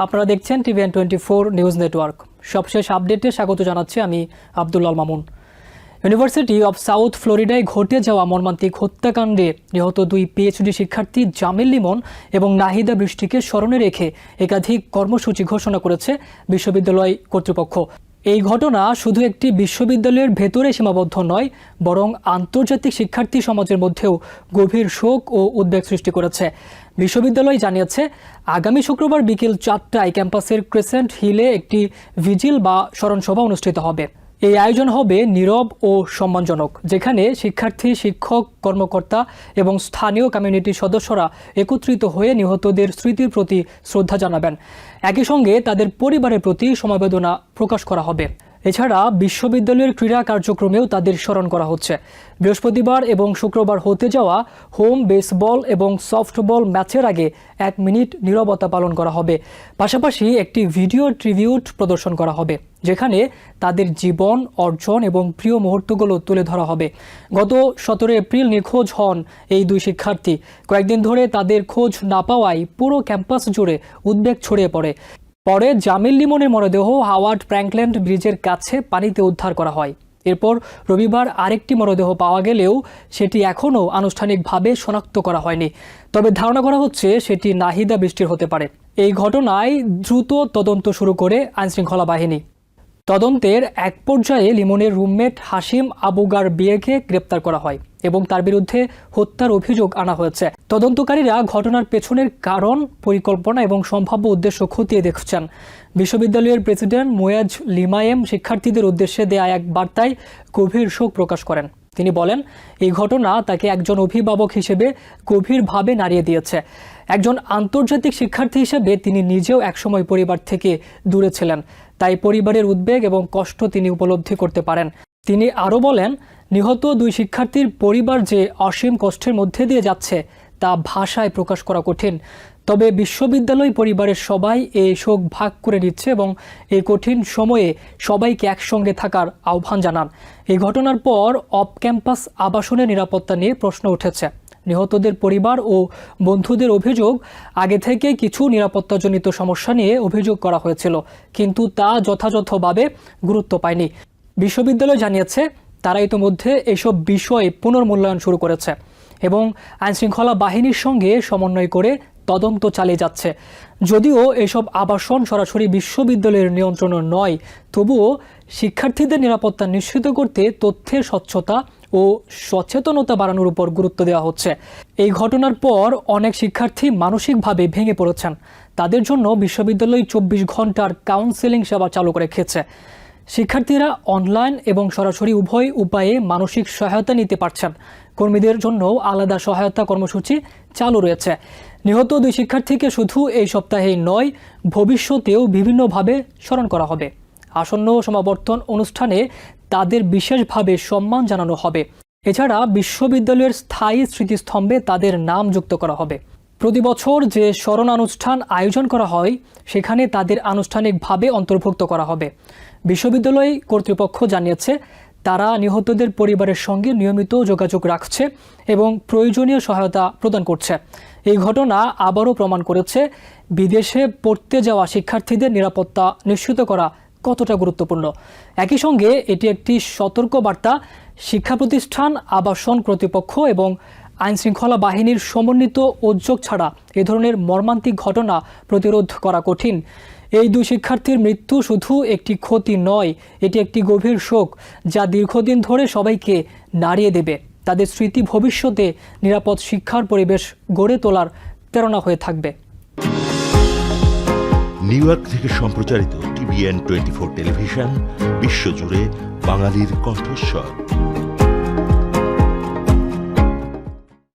আপনারা দেখছেন TVN24 news network. সবশেষ আপডেটে স্বাগত জানাচ্ছি আমি Abdullah Mamun. University of South ফ্লোরিডায় ঘটে যাওয়া মর্মান্তিক হত্যাকাণ্ডে নিহত দুই পিএইচডি শিক্ষার্থী জামিল লিমন এবং নাহিদা বৃষ্টিকে স্মরণে রেখে একাধিক কর্মসূচি ঘোষণা করেছে বিশ্ববিদ্যালয় কর্তৃপক্ষ। এই ঘটনা শুধু একটি বিশ্ববিদ্যালয়ের ভেতরে সীমাবদ্ধ নয়, বরং আন্তর্জাতিক শিক্ষার্থী সমাজের মধ্যেও গভীর শোক ও উদ্বেগ সৃষ্টি করেছে। বিশ্ববিদ্যালয় জানিয়েছে, আগামী শুক্রবার বিকেল 4টায় ক্যাম্পাসের ক্রেসেন্ট হিলে একটি ভিজিল বা স্মরণসভা অনুষ্ঠিত হবে। এই আয়োজন হবে নীরব ও সম্মানজনক, যেখানে শিক্ষার্থী, শিক্ষক, কর্মকর্তা এবং স্থানীয় কমিউনিটির সদস্যরা একত্রিত হয়ে নিহতদের স্মৃতির প্রতি শ্রদ্ধা জানাবেন। একই সঙ্গে তাদের পরিবারের প্রতি সমবেদনা প্রকাশ করা হবে। এছাড়া বিশ্ববিদ্যালয়ের ক্রীড়া কার্যক্রমেও তাদের স্মরণ করা হচ্ছে। বৃহস্পতিবার এবং শুক্রবার হতে যাওয়া হোম বেসবল এবং সফটবল ম্যাচের আগে 1 মিনিট নীরবতা পালন করা হবে। পাশাপাশি একটি ভিডিও ট্রিবিউট প্রদর্শন করা হবে, যেখানে তাদের জীবন, অর্জন এবং প্রিয় মুহূর্তগুলো তুলে ধরা হবে। গত 17 এপ্রিল নিখোঁজ হন এই দুই শিক্ষার্থী। কয়েকদিন ধরে তাদের খোঁজ না পাওয়ায় পুরো ক্যাম্পাস জুড়ে উদ্বেগ ছড়িয়ে পড়ে। পরে জামিল লিমনের মরদেহ হাওয়ার্ড ফ্র্যাঙ্কল্যান্ড ব্রিজের কাছে পানিতে উদ্ধার করা হয়। এরপর রবিবার আরেকটি মরদেহ পাওয়া গেলেও সেটি এখনও আনুষ্ঠানিকভাবে শনাক্ত করা হয়নি। তবে ধারণা করা হচ্ছে সেটি নাহিদা বৃষ্টির হতে পারে। এই ঘটনায় দ্রুত তদন্ত শুরু করে আইনশৃঙ্খলা বাহিনী। তদন্তের এক পর্যায়ে লিমনের রুমমেট হাশিম আবুগার বিয়েকে গ্রেপ্তার করা হয় এবং তার বিরুদ্ধে হত্যার অভিযোগ আনা হয়েছে। তদন্তকারীরা ঘটনার পেছনের কারণ, পরিকল্পনা এবং সম্ভাব্য উদ্দেশ্য খতিয়ে দেখছেন। বিশ্ববিদ্যালয়ের প্রেসিডেন্ট মোয়াজ লিমায়েম শিক্ষার্থীদের উদ্দেশ্যে দেয়া এক বার্তায় গভীর শোক প্রকাশ করেন। তিনি বলেন, এই ঘটনা তাকে একজন অভিভাবক হিসেবে গভীরভাবে নাড়িয়ে দিয়েছে। একজন আন্তর্জাতিক শিক্ষার্থী হিসেবে তিনি নিজেও একসময় পরিবার থেকে দূরে ছিলেন, তাই পরিবারের উদ্বেগ এবং কষ্ট তিনি উপলব্ধি করতে পারেন। তিনি আরও বলেন, নিহত দুই শিক্ষার্থীর পরিবার যে অসীম কষ্টের মধ্যে দিয়ে যাচ্ছে তা ভাষায় প্রকাশ করা কঠিন। তবে বিশ্ববিদ্যালয় পরিবারের সবাই এই শোক ভাগ করে নিচ্ছে এবং এই কঠিন সময়ে সবাইকে একসঙ্গে থাকার আহ্বান জানান। এই ঘটনার পর অফ ক্যাম্পাস আবাসনের নিরাপত্তা নিয়ে প্রশ্ন উঠেছে। নিহতদের পরিবার ও বন্ধুদের অভিযোগ, আগে থেকে কিছু নিরাপত্তাজনিত সমস্যা নিয়ে অভিযোগ করা হয়েছিল, কিন্তু তা যথাযথভাবে গুরুত্ব পায়নি। বিশ্ববিদ্যালয় জানিয়েছে তারা ইতিমধ্যে এসব বিষয়ে পুনর্মূল্যায়ন শুরু করেছে এবং আইনশৃঙ্খলা বাহিনীর সঙ্গে সমন্বয় করে তদন্ত চালিয়ে যাচ্ছে। যদিও এসব আবাসন সরাসরি বিশ্ববিদ্যালয়ের নিয়ন্ত্রণে নয়, তবুও শিক্ষার্থীদের নিরাপত্তা নিশ্চিত করতে তথ্যের স্বচ্ছতা ও সচেতনতা বাড়ানোর উপর গুরুত্ব দেওয়া হচ্ছে। এই ঘটনার পর অনেক শিক্ষার্থী মানসিকভাবে ভেঙে পড়েছেন। তাদের জন্য বিশ্ববিদ্যালয় 24 ঘন্টার কাউন্সেলিং সেবা চালু রেখেছে। শিক্ষার্থীরা অনলাইন এবং সরাসরি উভয় উপায়ে মানসিক সহায়তা নিতে পারছেন। কর্মীদের জন্য আলাদা সহায়তা কর্মসূচি চালু রয়েছে। নিহত দুই শিক্ষার্থীকে শুধু এই সপ্তাহেই নয়, ভবিষ্যতেও বিভিন্নভাবে স্মরণ করা হবে। আসন্ন সমাবর্তন অনুষ্ঠানে তাদের বিশেষভাবে সম্মান জানানো হবে। এছাড়া বিশ্ববিদ্যালয়ের স্থায়ী স্মৃতিস্তম্ভে তাদের নাম যুক্ত করা হবে। প্রতি বছর যে স্মরণানুষ্ঠান আয়োজন করা হয়, সেখানে তাদের আনুষ্ঠানিকভাবে অন্তর্ভুক্ত করা হবে। বিশ্ববিদ্যালয় কর্তৃপক্ষ জানিয়েছে তারা নিহতদের পরিবারের সঙ্গে নিয়মিত যোগাযোগ রাখছে এবং প্রয়োজনীয় সহায়তা প্রদান করছে। এই ঘটনা আবারও প্রমাণ করেছে বিদেশে পড়তে যাওয়া শিক্ষার্থীদের নিরাপত্তা নিশ্চিত করা কতটা গুরুত্বপূর্ণ। একই সঙ্গে এটি একটি সতর্ক বার্তা, শিক্ষা প্রতিষ্ঠান, আবাসন কর্তৃপক্ষ এবং আইনশৃঙ্খলা বাহিনীর সমন্বিত উদ্যোগ ছাড়া এ ধরনের মর্মান্তিক ঘটনা প্রতিরোধ করা কঠিন। এই দুই শিক্ষার্থীর মৃত্যু শুধু একটি ক্ষতি নয়, এটি একটি গভীর শোক যা দীর্ঘদিন ধরে সবাইকে নাড়িয়ে দেবে। তাদের স্মৃতি ভবিষ্যতে নিরাপদ শিক্ষার পরিবেশ গড়ে তোলার প্রেরণা হয়ে থাকবে। নিউ ইয়র্ক থেকে সম্প্রচারিত TVN24 টেলিভিশন, বিশ্বজুড়ে বাঙালির কণ্ঠস্বর।